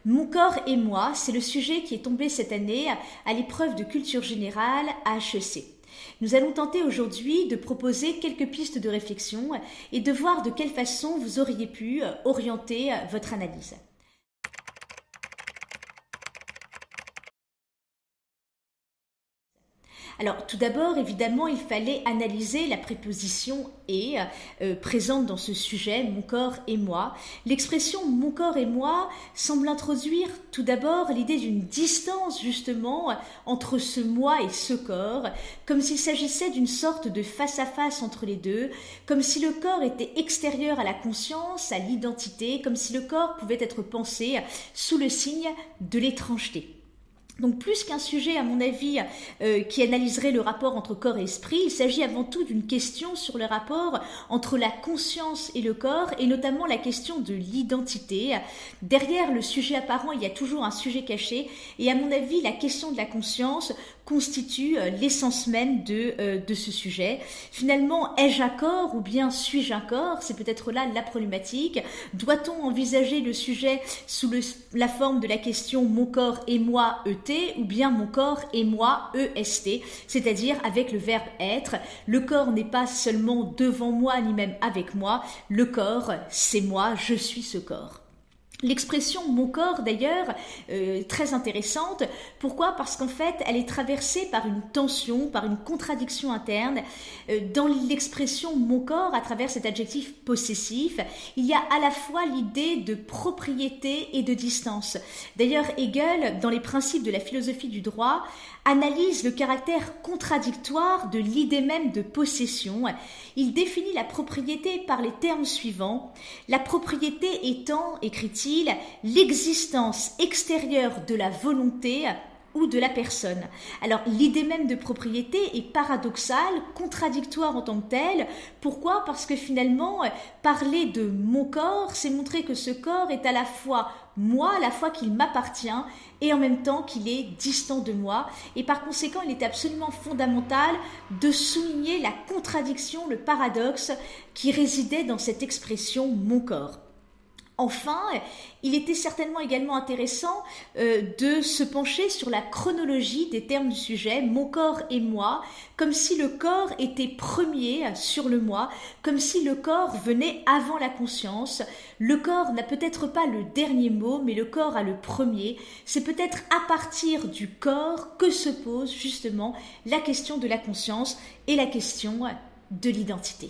Mon corps et moi, c'est le sujet qui est tombé cette année à l'épreuve de culture générale à HEC. Nous allons tenter aujourd'hui de proposer quelques pistes de réflexion et de voir de quelle façon vous auriez pu orienter votre analyse. Alors, tout d'abord, évidemment, il fallait analyser la préposition « et » présente dans ce sujet « mon corps et moi ». L'expression « mon corps et moi » semble introduire tout d'abord l'idée d'une distance, justement, entre ce moi et ce corps, comme s'il s'agissait d'une sorte de face-à-face entre les deux, comme si le corps était extérieur à la conscience, à l'identité, comme si le corps pouvait être pensé sous le signe de l'étrangeté. Donc plus qu'un sujet, à mon avis, qui analyserait le rapport entre corps et esprit, il s'agit avant tout d'une question sur le rapport entre la conscience et le corps, et notamment la question de l'identité. Derrière le sujet apparent, il y a toujours un sujet caché, et à mon avis, la question de la conscience constitue l'essence même de ce sujet. Finalement, ai-je un corps ou bien suis-je un corps? C'est peut-être là la problématique. Doit-on envisager le sujet sous la forme de la question « mon corps et moi, ET » ou bien « mon corps et moi, EST », c'est-à-dire avec le verbe « être ». Le corps n'est pas seulement devant moi ni même avec moi. Le corps, c'est moi, je suis ce corps. L'expression « mon corps » d'ailleurs, très intéressante. Pourquoi? Parce qu'en fait, elle est traversée par une tension, par une contradiction interne. Dans l'expression « mon corps », à travers cet adjectif possessif, il y a à la fois l'idée de propriété et de distance. D'ailleurs, Hegel, dans les principes de la philosophie du droit, analyse le caractère contradictoire de l'idée même de possession. Il définit la propriété par les termes suivants. La propriété étant, écrit-il, l'existence extérieure de la volonté ou de la personne. Alors, l'idée même de propriété est paradoxale, contradictoire en tant que telle. Pourquoi? Parce que finalement, parler de mon corps, c'est montrer que ce corps est à la fois moi, à la fois qu'il m'appartient et en même temps qu'il est distant de moi. Et par conséquent, il est absolument fondamental de souligner la contradiction, le paradoxe qui résidait dans cette expression « mon corps ». Enfin, il était certainement également intéressant de se pencher sur la chronologie des termes du sujet, mon corps et moi, comme si le corps était premier sur le moi, comme si le corps venait avant la conscience. Le corps n'a peut-être pas le dernier mot, mais le corps a le premier. C'est peut-être à partir du corps que se pose justement la question de la conscience et la question de l'identité.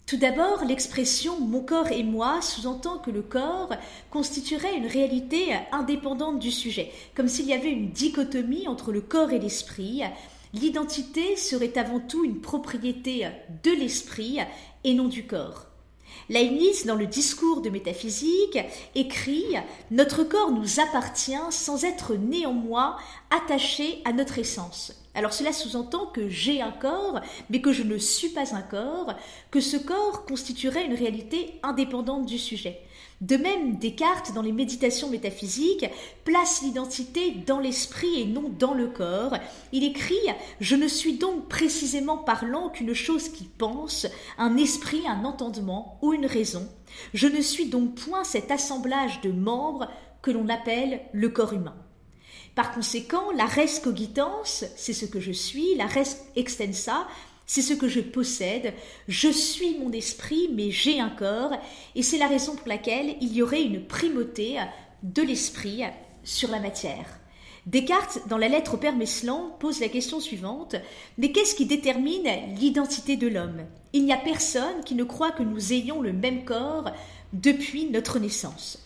Tout d'abord, l'expression « mon corps et moi » sous-entend que le corps constituerait une réalité indépendante du sujet, comme s'il y avait une dichotomie entre le corps et l'esprit. L'identité serait avant tout une propriété de l'esprit et non du corps. Leibniz, dans le discours de métaphysique, écrit « Notre corps nous appartient sans être néanmoins attaché à notre essence ». Alors cela sous-entend que j'ai un corps, mais que je ne suis pas un corps, que ce corps constituerait une réalité indépendante du sujet. De même, Descartes, dans les méditations métaphysiques, place l'identité dans l'esprit et non dans le corps. Il écrit « Je ne suis donc précisément parlant qu'une chose qui pense, un esprit, un entendement ou une raison. Je ne suis donc point cet assemblage de membres que l'on appelle le corps humain. » Par conséquent, la res cogitans, c'est ce que je suis, la res extensa, c'est ce que je possède. Je suis mon esprit, mais j'ai un corps, et c'est la raison pour laquelle il y aurait une primauté de l'esprit sur la matière. Descartes, dans la lettre au père Meslan, pose la question suivante: mais qu'est-ce qui détermine l'identité de l'homme? Il n'y a personne qui ne croit que nous ayons le même corps depuis notre naissance.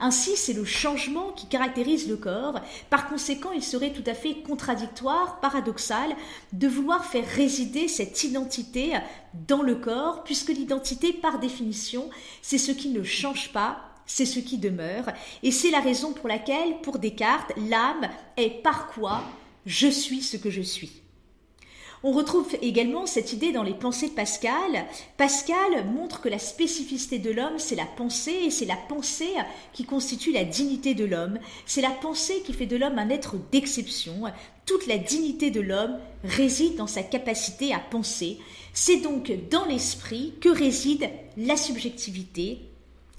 Ainsi, c'est le changement qui caractérise le corps. Par conséquent, il serait tout à fait contradictoire, paradoxal, de vouloir faire résider cette identité dans le corps, puisque l'identité, par définition, c'est ce qui ne change pas, c'est ce qui demeure. Et c'est la raison pour laquelle, pour Descartes, l'âme est par quoi je suis ce que je suis. On retrouve également cette idée dans les pensées de Pascal. Pascal montre que la spécificité de l'homme, c'est la pensée, et c'est la pensée qui constitue la dignité de l'homme. C'est la pensée qui fait de l'homme un être d'exception. Toute la dignité de l'homme réside dans sa capacité à penser. C'est donc dans l'esprit que réside la subjectivité.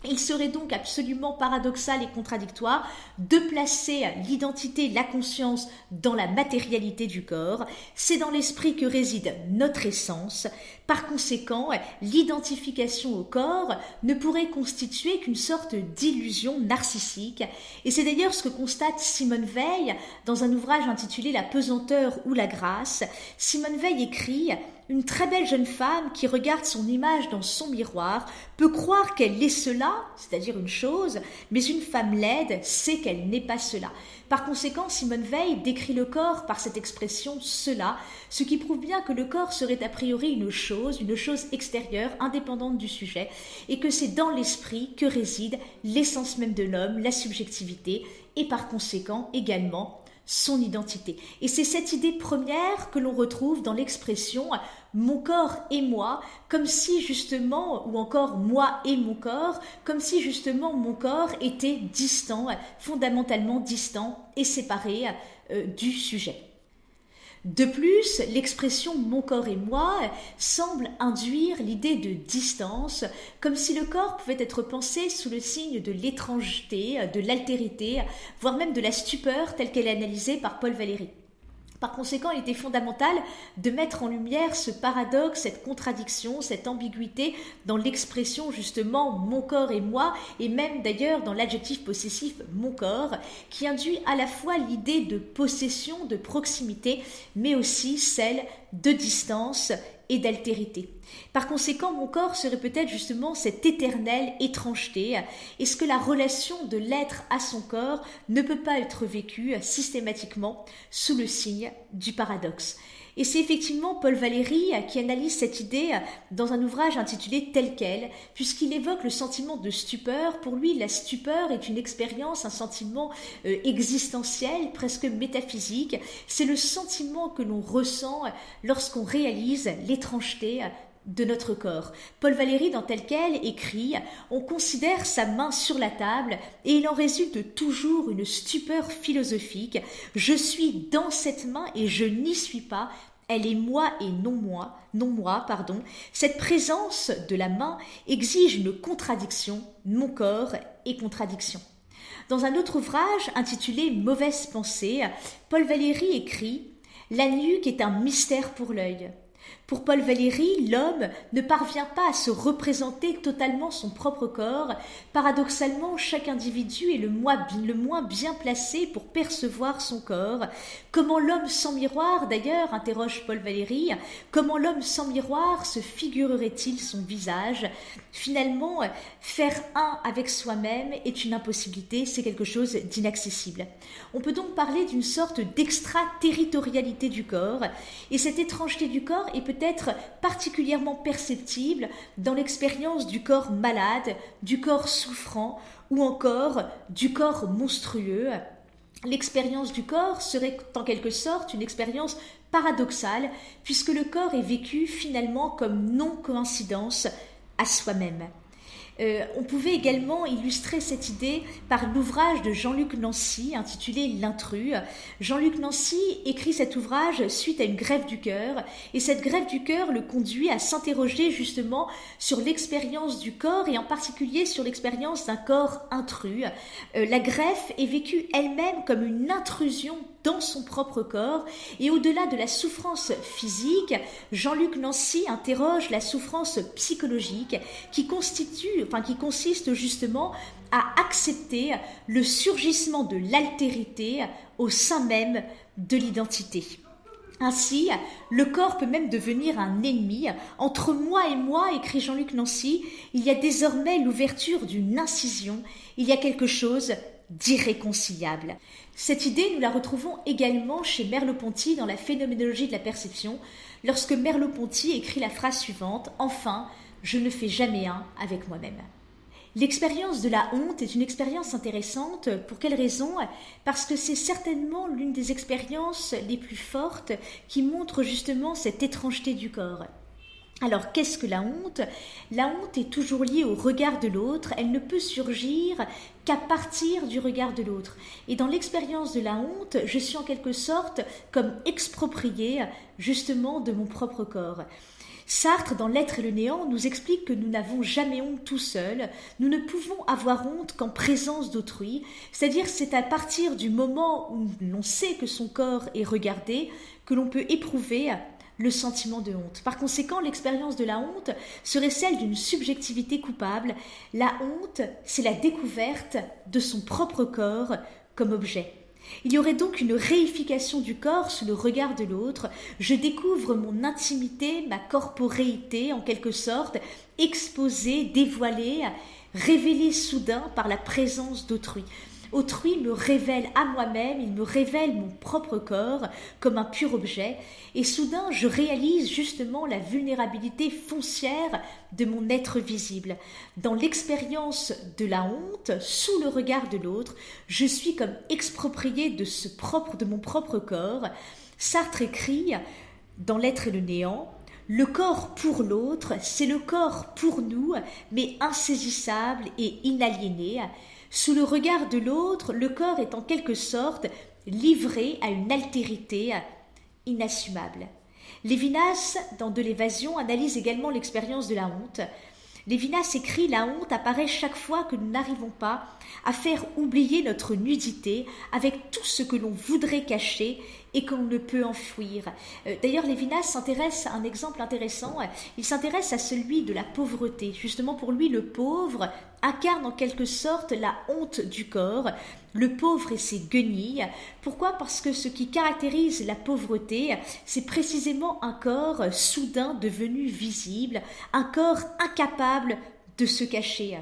Il serait donc absolument paradoxal et contradictoire de placer l'identité, la conscience dans la matérialité du corps. C'est dans l'esprit que réside notre essence. Par conséquent, l'identification au corps ne pourrait constituer qu'une sorte d'illusion narcissique. Et c'est d'ailleurs ce que constate Simone Weil dans un ouvrage intitulé La pesanteur ou la grâce. Simone Weil écrit: une très belle jeune femme qui regarde son image dans son miroir peut croire qu'elle est cela, c'est-à-dire une chose, mais une femme laide sait qu'elle n'est pas cela. Par conséquent, Simone Weil décrit le corps par cette expression « cela », ce qui prouve bien que le corps serait a priori une chose extérieure, indépendante du sujet, et que c'est dans l'esprit que réside l'essence même de l'homme, la subjectivité, et par conséquent également son identité. Et c'est cette idée première que l'on retrouve dans l'expression « mon corps et moi », comme si justement, ou encore « moi et mon corps », comme si justement mon corps était distant, fondamentalement distant et séparé du sujet. De plus, l'expression « mon corps et moi » semble induire l'idée de distance, comme si le corps pouvait être pensé sous le signe de l'étrangeté, de l'altérité, voire même de la stupeur telle qu'elle est analysée par Paul Valéry. Par conséquent, il était fondamental de mettre en lumière ce paradoxe, cette contradiction, cette ambiguïté dans l'expression justement « mon corps et moi » et même d'ailleurs dans l'adjectif possessif « mon corps » qui induit à la fois l'idée de possession, de proximité, mais aussi celle de distance et d'altérité. Par conséquent, mon corps serait peut-être justement cette éternelle étrangeté. Est-ce que la relation de l'être à son corps ne peut pas être vécue systématiquement sous le signe du paradoxe? Et c'est effectivement Paul Valéry qui analyse cette idée dans un ouvrage intitulé Tel quel, puisqu'il évoque le sentiment de stupeur. Pour lui, la stupeur est une expérience, un sentiment existentiel, presque métaphysique. C'est le sentiment que l'on ressent lorsqu'on réalise l'étrangeté de notre corps. Paul Valéry, dans Tel quel, écrit « On considère sa main sur la table et il en résulte toujours une stupeur philosophique. Je suis dans cette main et je n'y suis pas. Elle est moi et non moi. Cette présence de la main exige une contradiction, mon corps est contradiction. » Dans un autre ouvrage intitulé « Mauvaise pensée », Paul Valéry écrit « La nuque est un mystère pour l'œil. » Pour Paul Valéry, l'homme ne parvient pas à se représenter totalement son propre corps. Paradoxalement, chaque individu est le moins bien placé pour percevoir son corps. Comment l'homme sans miroir, d'ailleurs, interroge Paul Valéry, comment l'homme sans miroir se figurerait-il son visage? Finalement, faire un avec soi-même est une impossibilité, c'est quelque chose d'inaccessible. On peut donc parler d'une sorte d'extraterritorialité du corps, et cette étrangeté du corps est peut-être particulièrement perceptible dans l'expérience du corps malade, du corps souffrant ou encore du corps monstrueux. L'expérience du corps serait en quelque sorte une expérience paradoxale puisque le corps est vécu finalement comme non-coïncidence à soi-même. On pouvait également illustrer cette idée par l'ouvrage de Jean-Luc Nancy intitulé L'intrus. Jean-Luc Nancy écrit cet ouvrage suite à une greffe du cœur et cette greffe du cœur le conduit à s'interroger justement sur l'expérience du corps et en particulier sur l'expérience d'un corps intrus. La greffe est vécue elle-même comme une intrusion dans son propre corps et au-delà de la souffrance physique, Jean-Luc Nancy interroge la souffrance psychologique qui consiste justement à accepter le surgissement de l'altérité au sein même de l'identité. Ainsi, le corps peut même devenir un ennemi. Entre moi et moi, écrit Jean-Luc Nancy, il y a désormais l'ouverture d'une incision, il y a quelque chose d'irréconciliable. Cette idée, nous la retrouvons également chez Merleau-Ponty dans la phénoménologie de la perception, lorsque Merleau-Ponty écrit la phrase suivante « Enfin, je ne fais jamais un avec moi-même ». L'expérience de la honte est une expérience intéressante. Pour quelle raison? Parce que c'est certainement l'une des expériences les plus fortes qui montre justement cette étrangeté du corps. Alors, qu'est-ce que la honte? La honte est toujours liée au regard de l'autre. Elle ne peut surgir qu'à partir du regard de l'autre. Et dans l'expérience de la honte, je suis en quelque sorte comme expropriée justement de mon propre corps. Sartre, dans L'être et le néant, nous explique que nous n'avons jamais honte tout seuls, nous ne pouvons avoir honte qu'en présence d'autrui, c'est-à-dire c'est à partir du moment où l'on sait que son corps est regardé que l'on peut éprouver le sentiment de honte. Par conséquent, l'expérience de la honte serait celle d'une subjectivité coupable. La honte, c'est la découverte de son propre corps comme objet. Il y aurait donc une réification du corps sous le regard de l'autre. Je découvre mon intimité, ma corporéité, en quelque sorte, exposée, dévoilée, révélée soudain par la présence d'autrui. Autrui me révèle à moi-même, il me révèle mon propre corps comme un pur objet, et soudain je réalise justement la vulnérabilité foncière de mon être visible. Dans l'expérience de la honte, sous le regard de l'autre, je suis comme exproprié de mon propre corps. Sartre écrit dans L'être et le néant: le corps pour l'autre, c'est le corps pour nous, mais insaisissable et inaliéné. Sous le regard de l'autre, le corps est en quelque sorte livré à une altérité inassumable. Lévinas, dans De l'évasion, analyse également l'expérience de la honte. Lévinas écrit: la honte apparaît chaque fois que nous n'arrivons pas à faire oublier notre nudité avec tout ce que l'on voudrait cacher et qu'on ne peut enfouir. D'ailleurs, Lévinas s'intéresse à un exemple intéressant. Il s'intéresse à celui de la pauvreté. Justement, pour lui, le pauvre incarne en quelque sorte la honte du corps, le pauvre et ses guenilles. Pourquoi ? Parce que ce qui caractérise la pauvreté, c'est précisément un corps soudain devenu visible, un corps incapable de se cacher.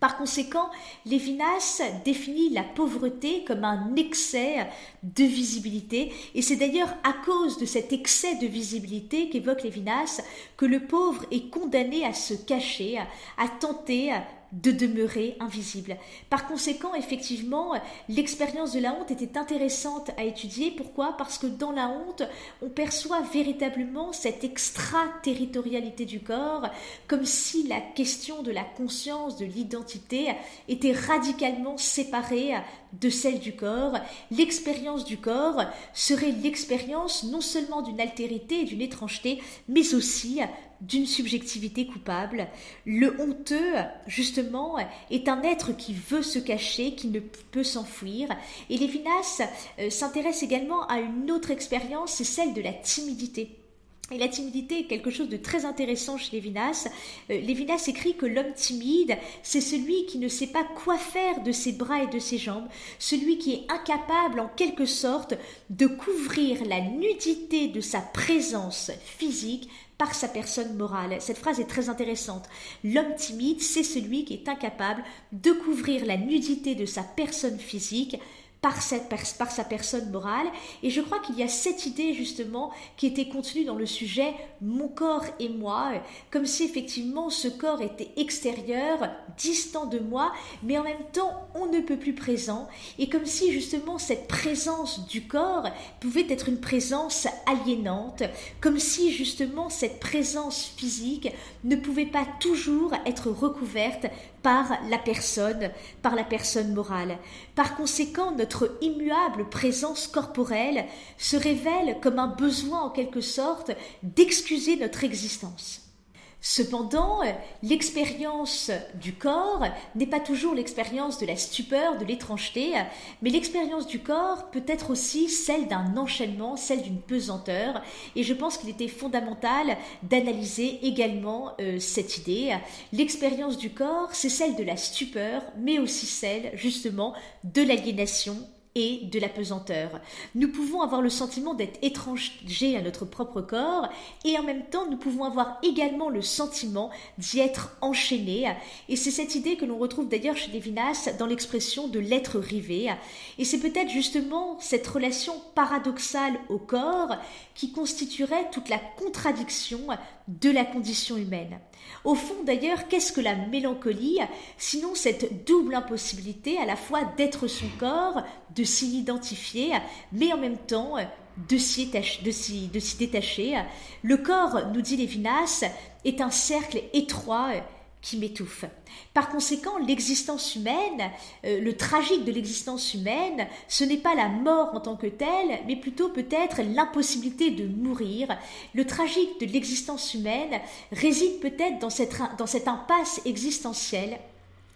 Par conséquent, Lévinas définit la pauvreté comme un excès de visibilité, et c'est d'ailleurs à cause de cet excès de visibilité qu'évoque Lévinas que le pauvre est condamné à se cacher, à tenter de demeurer invisible. Par conséquent, effectivement, l'expérience de la honte était intéressante à étudier. Pourquoi ? Parce que dans la honte, on perçoit véritablement cette extraterritorialité du corps, comme si la question de la conscience, de l'identité, était radicalement séparée de celle du corps. L'expérience du corps serait l'expérience non seulement d'une altérité et d'une étrangeté, mais aussi d'une subjectivité coupable. Le honteux, justement, est un être qui veut se cacher, qui ne peut s'enfuir. Et Lévinas s'intéresse également à une autre expérience, c'est celle de la timidité. Et la timidité est quelque chose de très intéressant chez Lévinas. Lévinas écrit que l'homme timide, c'est celui qui ne sait pas quoi faire de ses bras et de ses jambes, celui qui est incapable en quelque sorte de couvrir la nudité de sa présence physique par sa personne morale. Cette phrase est très intéressante. L'homme timide, c'est celui qui est incapable de couvrir la nudité de sa personne physique par sa personne morale. Et je crois qu'il y a cette idée justement qui était contenue dans le sujet « Mon corps et moi », comme si effectivement ce corps était extérieur, distant de moi, mais en même temps on ne peut plus présent, et comme si justement cette présence du corps pouvait être une présence aliénante, comme si justement cette présence physique ne pouvait pas toujours être recouverte par la personne morale. Par conséquent, notre immuable présence corporelle se révèle comme un besoin en quelque sorte d'excuser notre existence. Cependant, l'expérience du corps n'est pas toujours l'expérience de la stupeur, de l'étrangeté, mais l'expérience du corps peut être aussi celle d'un enchaînement, celle d'une pesanteur, et je pense qu'il était fondamental d'analyser également cette idée. L'expérience du corps, c'est celle de la stupeur, mais aussi celle, justement, de l'aliénation et de la pesanteur. Nous pouvons avoir le sentiment d'être étrangers à notre propre corps, et en même temps nous pouvons avoir également le sentiment d'y être enchaînés, et c'est cette idée que l'on retrouve d'ailleurs chez Lévinas dans l'expression de l'être rivé, et c'est peut-être justement cette relation paradoxale au corps qui constituerait toute la contradiction de la condition humaine. Au fond d'ailleurs, qu'est-ce que la mélancolie, sinon cette double impossibilité à la fois d'être son corps, de s'y identifier, mais en même temps de s'y détacher. Le corps, nous dit Lévinas, est un cercle étroit qui m'étouffe. Par conséquent, l'existence humaine, le tragique de l'existence humaine, ce n'est pas la mort en tant que telle, mais plutôt peut-être l'impossibilité de mourir. Le tragique de l'existence humaine réside peut-être dans cette impasse existentielle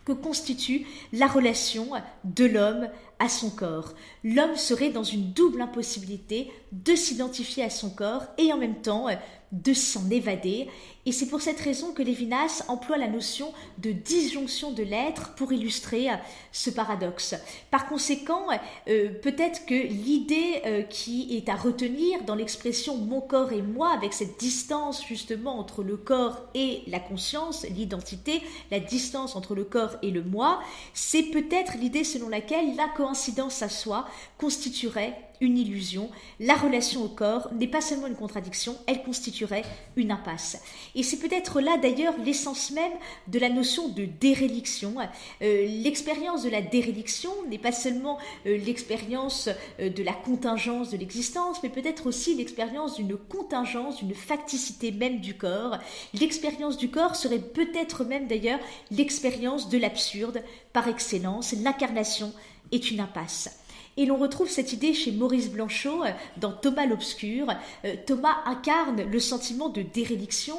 que constitue la relation de l'homme à son corps. L'homme serait dans une double impossibilité de s'identifier à son corps et en même temps de s'en évader. Et c'est pour cette raison que Lévinas emploie la notion de disjonction de l'être pour illustrer ce paradoxe. Par conséquent, peut-être que l'idée qui est à retenir dans l'expression « mon corps et moi », avec cette distance justement entre le corps et la conscience, l'identité, la distance entre le corps et le moi, c'est peut-être l'idée selon laquelle la coïncidence à soi constituerait une illusion. La relation au corps n'est pas seulement une contradiction, elle constituerait une impasse. Et c'est peut-être là d'ailleurs l'essence même de la notion de déréliction. L'expérience de la déréliction n'est pas seulement l'expérience de la contingence de l'existence, mais peut-être aussi l'expérience d'une contingence, d'une facticité même du corps. L'expérience du corps serait peut-être même d'ailleurs l'expérience de l'absurde par excellence. L'incarnation est une impasse. Et l'on retrouve cette idée chez Maurice Blanchot dans Thomas l'Obscur. Thomas incarne le sentiment de déréliction.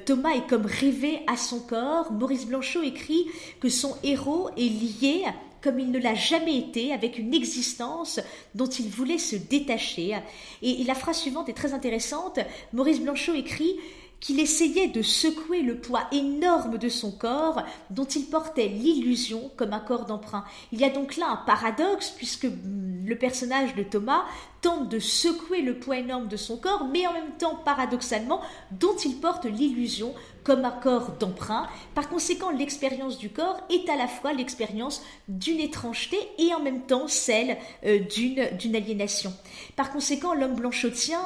Thomas est comme rêvé à son corps. Maurice Blanchot écrit que son héros est lié comme il ne l'a jamais été, avec une existence dont il voulait se détacher. Et la phrase suivante est très intéressante. Maurice Blanchot écrit qu'il essayait de secouer le poids énorme de son corps dont il portait l'illusion comme un corps d'emprunt. Il y a donc là un paradoxe puisque le personnage de Thomas tente de secouer le poids énorme de son corps, mais en même temps, paradoxalement, dont il porte l'illusion comme un corps d'emprunt. Par conséquent, l'expérience du corps est à la fois l'expérience d'une étrangeté et en même temps celle d'une aliénation. Par conséquent, l'homme blanchotien,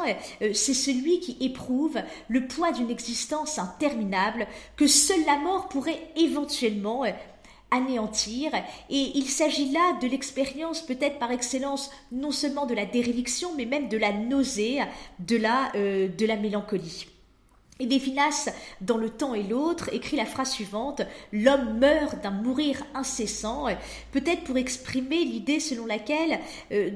c'est celui qui éprouve le poids d'une existence interminable que seule la mort pourrait éventuellement anéantir. Et il s'agit là de l'expérience peut-être par excellence non seulement de la déréliction mais même de la nausée, de la mélancolie. Et Lévinas, dans Le Temps et l'autre, écrit la phrase suivante « L'homme meurt d'un mourir incessant », peut-être pour exprimer l'idée selon laquelle,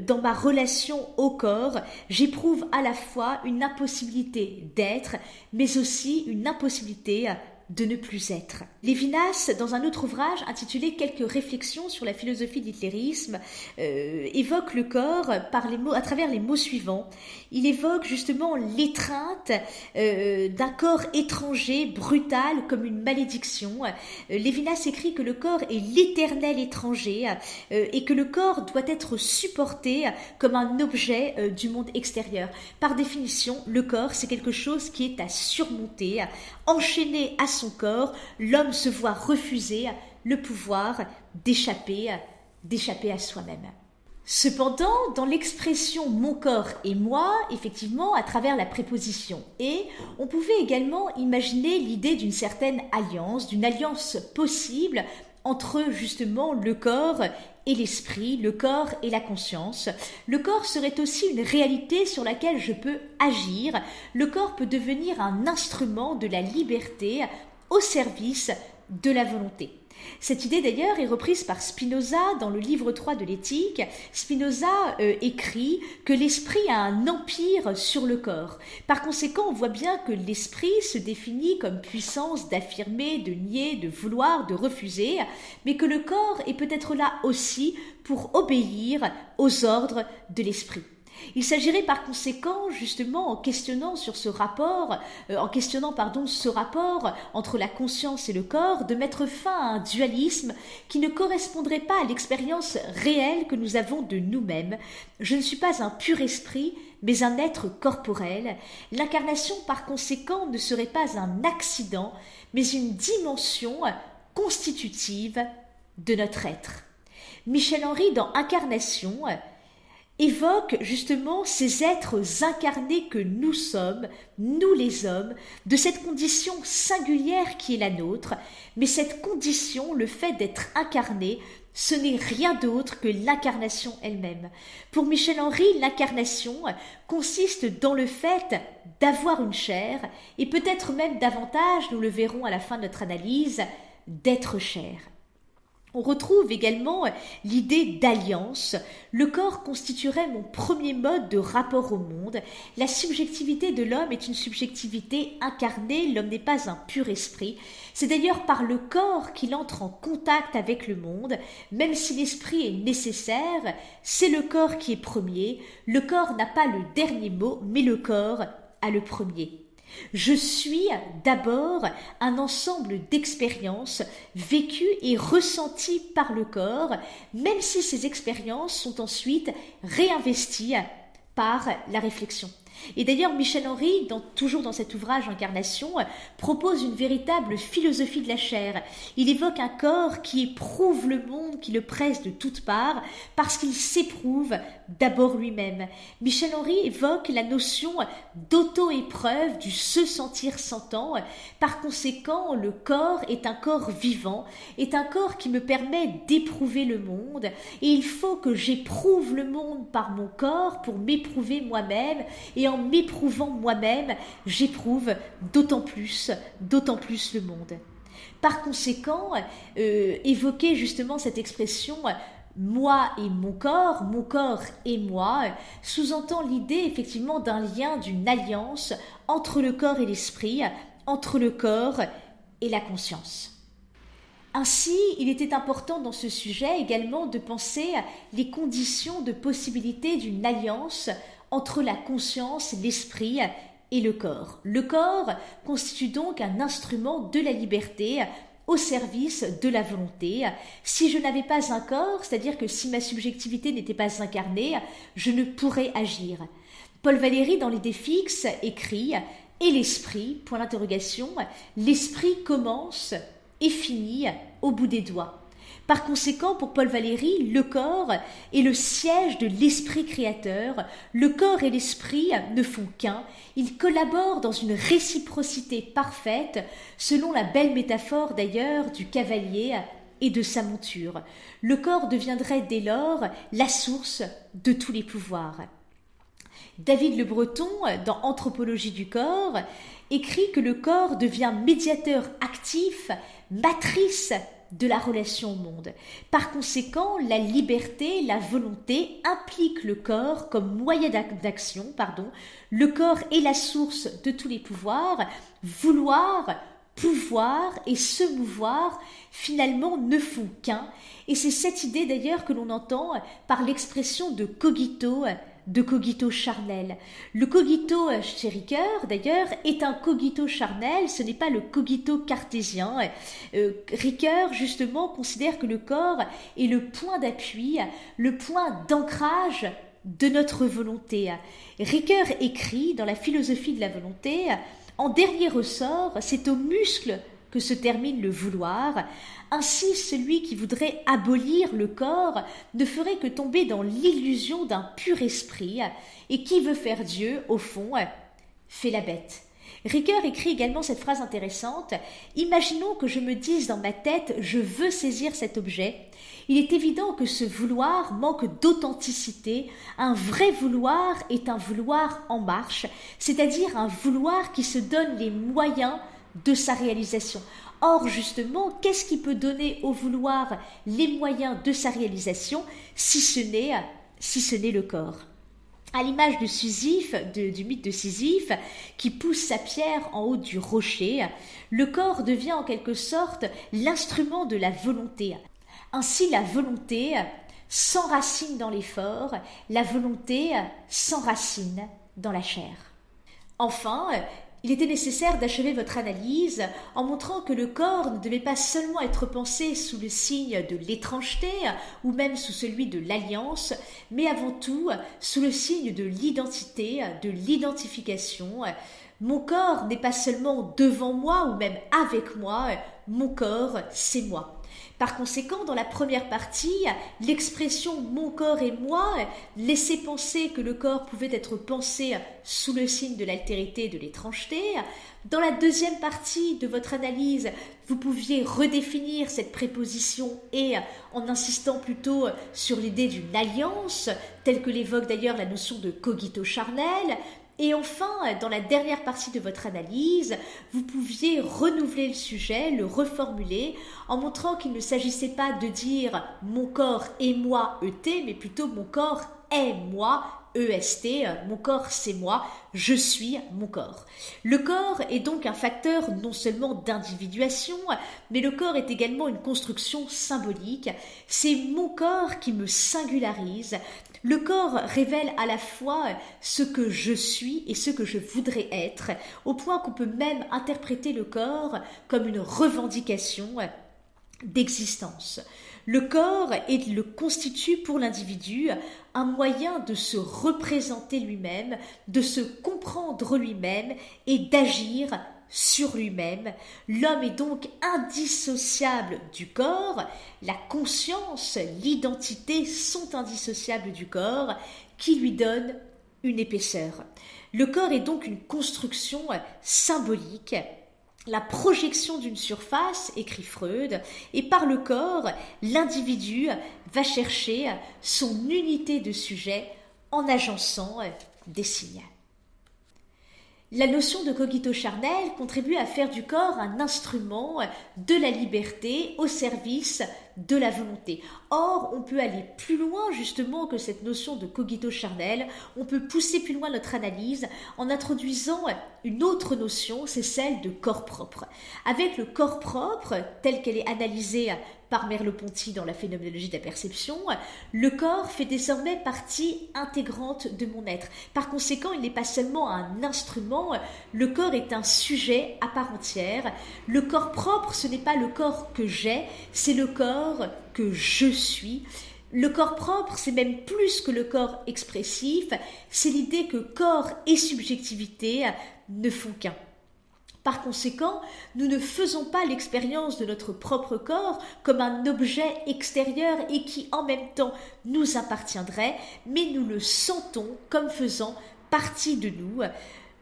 dans ma relation au corps, j'éprouve à la fois une impossibilité d'être, mais aussi une impossibilité de ne plus être. Lévinas, dans un autre ouvrage intitulé « Quelques réflexions sur la philosophie de l'hitlérisme », évoque le corps à travers les mots suivants. Il évoque justement l'étreinte d'un corps étranger, brutal, comme une malédiction. Lévinas écrit que le corps est l'éternel étranger et que le corps doit être supporté comme un objet du monde extérieur. Par définition, le corps, c'est quelque chose qui est à surmonter. Enchaîné à son corps, l'homme se voit refuser le pouvoir d'échapper à soi-même. Cependant, dans l'expression « mon corps et moi », effectivement, à travers la préposition « et », on pouvait également imaginer l'idée d'une certaine alliance, d'une alliance possible entre justement le corps et l'esprit, le corps et la conscience. Le corps serait aussi une réalité sur laquelle je peux agir. Le corps peut devenir un instrument de la liberté au service de la volonté. Cette idée d'ailleurs est reprise par Spinoza dans le livre 3 de l'éthique. Spinoza écrit que l'esprit a un empire sur le corps. Par conséquent, on voit bien que l'esprit se définit comme puissance d'affirmer, de nier, de vouloir, de refuser, mais que le corps est peut-être là aussi pour obéir aux ordres de l'esprit. Il s'agirait par conséquent, justement, en questionnant ce rapport entre la conscience et le corps, de mettre fin à un dualisme qui ne correspondrait pas à l'expérience réelle que nous avons de nous-mêmes. Je ne suis pas un pur esprit, mais un être corporel. L'incarnation, par conséquent, ne serait pas un accident, mais une dimension constitutive de notre être. Michel Henry, dans Incarnation, évoque justement ces êtres incarnés que nous sommes, nous les hommes, de cette condition singulière qui est la nôtre, mais cette condition, le fait d'être incarné, ce n'est rien d'autre que l'incarnation elle-même. Pour Michel Henry, l'incarnation consiste dans le fait d'avoir une chair, et peut-être même davantage, nous le verrons à la fin de notre analyse, d'être chair. On retrouve également l'idée d'alliance. Le corps constituerait mon premier mode de rapport au monde. La subjectivité de l'homme est une subjectivité incarnée, l'homme n'est pas un pur esprit. C'est d'ailleurs par le corps qu'il entre en contact avec le monde. Même si l'esprit est nécessaire, c'est le corps qui est premier. Le corps n'a pas le dernier mot, mais le corps a le premier. Je suis d'abord un ensemble d'expériences vécues et ressenties par le corps, même si ces expériences sont ensuite réinvesties par la réflexion. Et d'ailleurs, Michel Henry, toujours dans cet ouvrage Incarnation, propose une véritable philosophie de la chair. Il évoque un corps qui éprouve le monde, qui le presse de toutes parts, parce qu'il s'éprouve d'abord lui-même. Michel Henry évoque la notion d'auto-épreuve, du se sentir sentant. Par conséquent, le corps est un corps vivant, est un corps qui me permet d'éprouver le monde, et il faut que j'éprouve le monde par mon corps pour m'éprouver moi-même, et en m'éprouvant moi-même, j'éprouve d'autant plus le monde. Par conséquent, évoquer justement cette expression moi et mon corps et moi, sous-entend l'idée effectivement d'un lien, d'une alliance entre le corps et l'esprit, entre le corps et la conscience. Ainsi, il était important dans ce sujet également de penser les conditions de possibilité d'une alliance entre la conscience, l'esprit et le corps. Le corps constitue donc un instrument de la liberté au service de la volonté. Si je n'avais pas un corps, c'est-à-dire que si ma subjectivité n'était pas incarnée, je ne pourrais agir. Paul Valéry, dans l'idée fixe, écrit « Et l'esprit, point d'interrogation, l'esprit commence et finit au bout des doigts ». Par conséquent, pour Paul Valéry, le corps est le siège de l'esprit créateur. Le corps et l'esprit ne font qu'un. Ils collaborent dans une réciprocité parfaite, selon la belle métaphore d'ailleurs du cavalier et de sa monture. Le corps deviendrait dès lors la source de tous les pouvoirs. David Le Breton, dans Anthropologie du corps, écrit que le corps devient médiateur actif, matrice de la relation au monde. Par conséquent, la liberté, la volonté impliquent le corps comme moyen d'action. Le corps est la source de tous les pouvoirs. Vouloir, pouvoir et se mouvoir, finalement, ne font qu'un. Et c'est cette idée d'ailleurs que l'on entend par l'expression de cogito charnel. Le cogito chez Ricoeur, d'ailleurs, est un cogito charnel, ce n'est pas le cogito cartésien. Ricoeur, justement, considère que le corps est le point d'appui, le point d'ancrage de notre volonté. Ricoeur écrit dans la philosophie de la volonté, en dernier ressort, c'est au muscle que se termine le vouloir. Ainsi, celui qui voudrait abolir le corps ne ferait que tomber dans l'illusion d'un pur esprit, et qui veut faire Dieu, au fond, fait la bête. Ricoeur écrit également cette phrase intéressante « Imaginons que je me dise dans ma tête « je veux saisir cet objet ». Il est évident que ce vouloir manque d'authenticité. Un vrai vouloir est un vouloir en marche, c'est-à-dire un vouloir qui se donne les moyens de sa réalisation. Or, justement, qu'est-ce qui peut donner au vouloir les moyens de sa réalisation si ce n'est le corps? À l'image de Sisyphe, du mythe de Sisyphe, qui pousse sa pierre en haut du rocher, le corps devient en quelque sorte l'instrument de la volonté. Ainsi, la volonté s'enracine dans l'effort, la volonté s'enracine dans la chair. Enfin, il était nécessaire d'achever votre analyse en montrant que le corps ne devait pas seulement être pensé sous le signe de l'étrangeté ou même sous celui de l'alliance, mais avant tout sous le signe de l'identité, de l'identification. Mon corps n'est pas seulement devant moi ou même avec moi, mon corps, c'est moi. Par conséquent, dans la première partie, l'expression « mon corps et moi » laissait penser que le corps pouvait être pensé sous le signe de l'altérité et de l'étrangeté. Dans la deuxième partie de votre analyse, vous pouviez redéfinir cette préposition « et » en insistant plutôt sur l'idée d'une alliance, telle que l'évoque d'ailleurs la notion de cogito charnel. Et enfin, dans la dernière partie de votre analyse, vous pouviez renouveler le sujet, le reformuler, en montrant qu'il ne s'agissait pas de dire « mon corps est moi, ET », mais plutôt « mon corps est moi, EST », mon corps c'est moi, je suis mon corps. Le corps est donc un facteur non seulement d'individuation, mais le corps est également une construction symbolique. C'est mon corps qui me singularise. Le corps révèle à la fois ce que je suis et ce que je voudrais être, au point qu'on peut même interpréter le corps comme une revendication d'existence. Le corps le constitue pour l'individu un moyen de se représenter lui-même, de se comprendre lui-même et d'agir sur lui-même. L'homme est donc indissociable du corps, la conscience, l'identité sont indissociables du corps qui lui donne une épaisseur. Le corps est donc une construction symbolique, la projection d'une surface, écrit Freud, et par le corps, l'individu va chercher son unité de sujet en agençant des signes. La notion de cogito charnel contribue à faire du corps un instrument de la liberté au service de la volonté. Or, on peut aller plus loin justement que cette notion de cogito charnel, on peut pousser plus loin notre analyse en introduisant une autre notion, c'est celle de corps propre. Avec le corps propre, tel qu'elle est analysée par Merleau-Ponty dans la phénoménologie de la perception, le corps fait désormais partie intégrante de mon être. Par conséquent, il n'est pas seulement un instrument, le corps est un sujet à part entière. Le corps propre, ce n'est pas le corps que j'ai, c'est le corps que je suis. Le corps propre, c'est même plus que le corps expressif, c'est l'idée que corps et subjectivité ne font qu'un. Par conséquent, nous ne faisons pas l'expérience de notre propre corps comme un objet extérieur et qui en même temps nous appartiendrait, mais nous le sentons comme faisant partie de nous.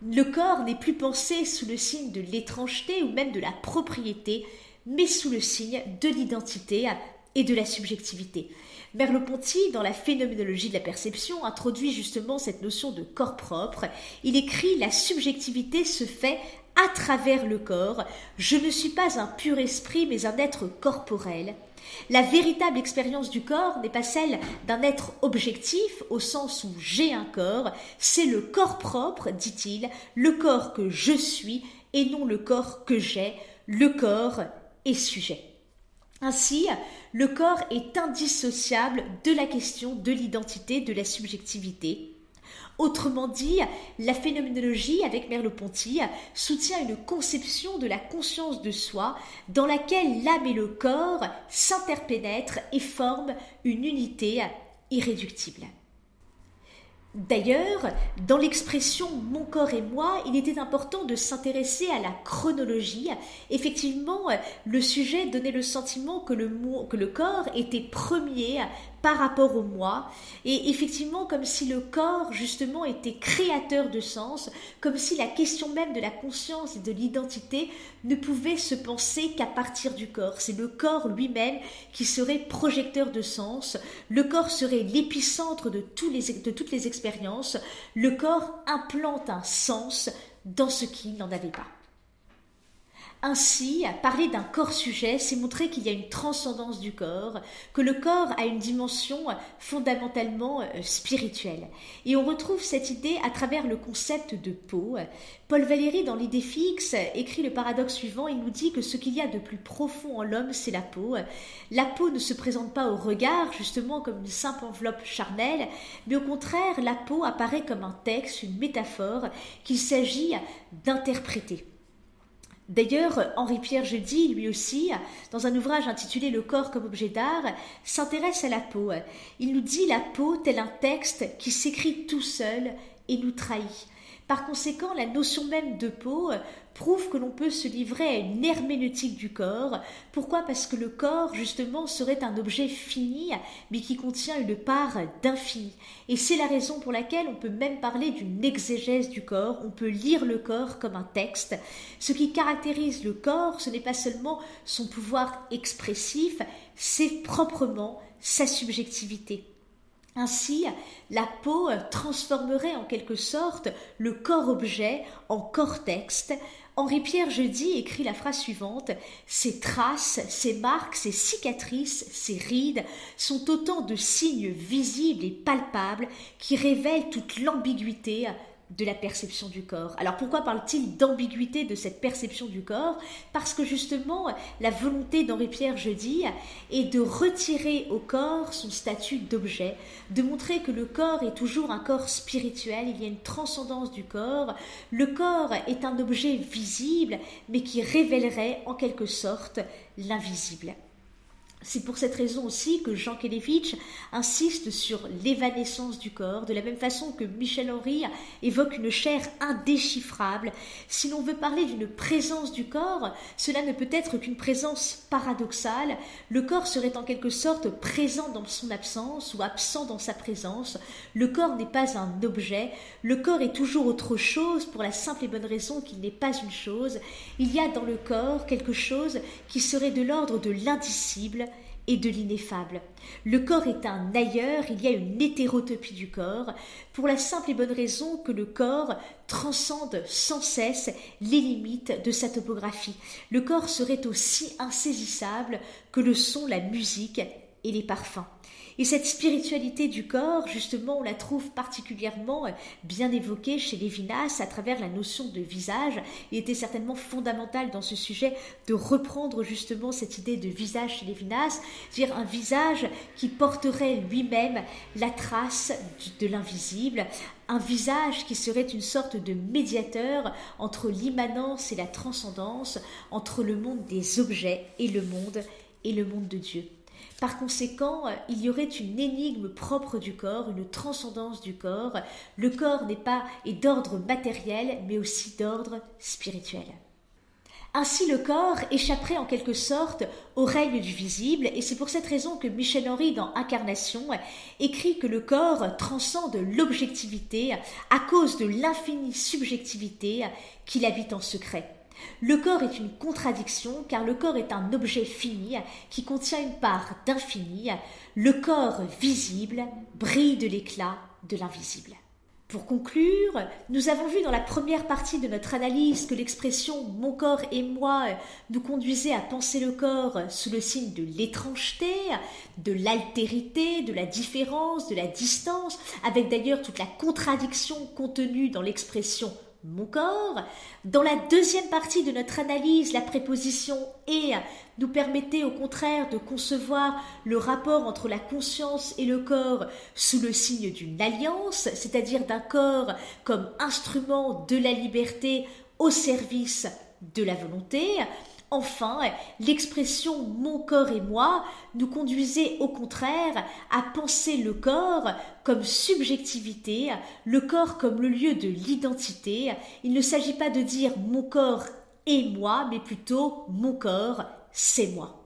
Le corps n'est plus pensé sous le signe de l'étrangeté ou même de la propriété, mais sous le signe de l'identité et de la subjectivité. Merleau-Ponty, dans la phénoménologie de la perception, introduit justement cette notion de corps propre. Il écrit « La subjectivité se fait à travers le corps. Je ne suis pas un pur esprit, mais un être corporel. La véritable expérience du corps n'est pas celle d'un être objectif, au sens où j'ai un corps. C'est le corps propre, dit-il, le corps que je suis et non le corps que j'ai. Le corps est sujet. » Ainsi, le corps est indissociable de la question de l'identité, de la subjectivité. Autrement dit, la phénoménologie, avec Merleau-Ponty, soutient une conception de la conscience de soi dans laquelle l'âme et le corps s'interpénètrent et forment une unité irréductible. D'ailleurs, dans l'expression « mon corps et moi », il était important de s'intéresser à la chronologie. Effectivement, le sujet donnait le sentiment que le corps était premier par rapport au moi, et effectivement comme si le corps justement était créateur de sens, comme si la question même de la conscience et de l'identité ne pouvait se penser qu'à partir du corps. C'est le corps lui-même qui serait projecteur de sens, le corps serait l'épicentre de toutes les expériences, le corps implante un sens dans ce qui n'en avait pas. Ainsi, parler d'un corps-sujet, c'est montrer qu'il y a une transcendance du corps, que le corps a une dimension fondamentalement spirituelle. Et on retrouve cette idée à travers le concept de peau. Paul Valéry, dans l'idée fixe, écrit le paradoxe suivant. Il nous dit que ce qu'il y a de plus profond en l'homme, c'est la peau. La peau ne se présente pas au regard, justement comme une simple enveloppe charnelle, mais au contraire, la peau apparaît comme un texte, une métaphore qu'il s'agit d'interpréter. D'ailleurs, Henri-Pierre Jeudi, lui aussi, dans un ouvrage intitulé « Le corps comme objet d'art », s'intéresse à la peau. Il nous dit la peau tel un texte qui s'écrit tout seul et nous trahit. Par conséquent, la notion même de peau prouve que l'on peut se livrer à une herméneutique du corps. Pourquoi? Parce que le corps, justement, serait un objet fini, mais qui contient une part d'infini. Et c'est la raison pour laquelle on peut même parler d'une exégèse du corps, on peut lire le corps comme un texte. Ce qui caractérise le corps, ce n'est pas seulement son pouvoir expressif, c'est proprement sa subjectivité. Ainsi, la peau transformerait en quelque sorte le corps-objet en corps-texte. Henri-Pierre Jeudi écrit la phrase suivante: « Ces traces, ces marques, ces cicatrices, ces rides sont autant de signes visibles et palpables qui révèlent toute l'ambiguïté de la perception du corps. » Alors pourquoi parle-t-il d'ambiguïté de cette perception du corps? Parce que justement, la volonté d'Henri-Pierre Jeudi est de retirer au corps son statut d'objet, de montrer que le corps est toujours un corps spirituel, il y a une transcendance du corps. Le corps est un objet visible, mais qui révélerait en quelque sorte l'invisible. C'est pour cette raison aussi que Jean Kelevitch insiste sur l'évanescence du corps, de la même façon que Michel Henry évoque une chair indéchiffrable. Si l'on veut parler d'une présence du corps, cela ne peut être qu'une présence paradoxale. Le corps serait en quelque sorte présent dans son absence ou absent dans sa présence. Le corps n'est pas un objet, le corps est toujours autre chose pour la simple et bonne raison qu'il n'est pas une chose. Il y a dans le corps quelque chose qui serait de l'ordre de l'indicible et de l'ineffable. Le corps est un ailleurs, il y a une hétérotopie du corps, pour la simple et bonne raison que le corps transcende sans cesse les limites de sa topographie. Le corps serait aussi insaisissable que le son, la musique et les parfums. Et cette spiritualité du corps, justement, on la trouve particulièrement bien évoquée chez Lévinas à travers la notion de visage. Il était certainement fondamental dans ce sujet de reprendre justement cette idée de visage chez Lévinas, c'est-à-dire un visage qui porterait lui-même la trace de l'invisible, un visage qui serait une sorte de médiateur entre l'immanence et la transcendance, entre le monde des objets et le monde de Dieu. Par conséquent, il y aurait une énigme propre du corps, une transcendance du corps. Le corps est d'ordre matériel, mais aussi d'ordre spirituel. Ainsi, le corps échapperait en quelque sorte au règne du visible, et c'est pour cette raison que Michel Henry, dans Incarnation, écrit que le corps transcende l'objectivité à cause de l'infinie subjectivité qu'il habite en secret. Le corps est une contradiction car le corps est un objet fini qui contient une part d'infini. Le corps visible brille de l'éclat de l'invisible. Pour conclure, nous avons vu dans la première partie de notre analyse que l'expression « mon corps et moi » nous conduisait à penser le corps sous le signe de l'étrangeté, de l'altérité, de la différence, de la distance, avec d'ailleurs toute la contradiction contenue dans l'expression mon corps. Dans la deuxième partie de notre analyse, la préposition « et » nous permettait au contraire de concevoir le rapport entre la conscience et le corps sous le signe d'une alliance, c'est-à-dire d'un corps comme instrument de la liberté au service de la volonté. Enfin, l'expression « mon corps et moi » nous conduisait au contraire à penser le corps comme subjectivité, le corps comme le lieu de l'identité. Il ne s'agit pas de dire « mon corps et moi », mais plutôt « mon corps, c'est moi ».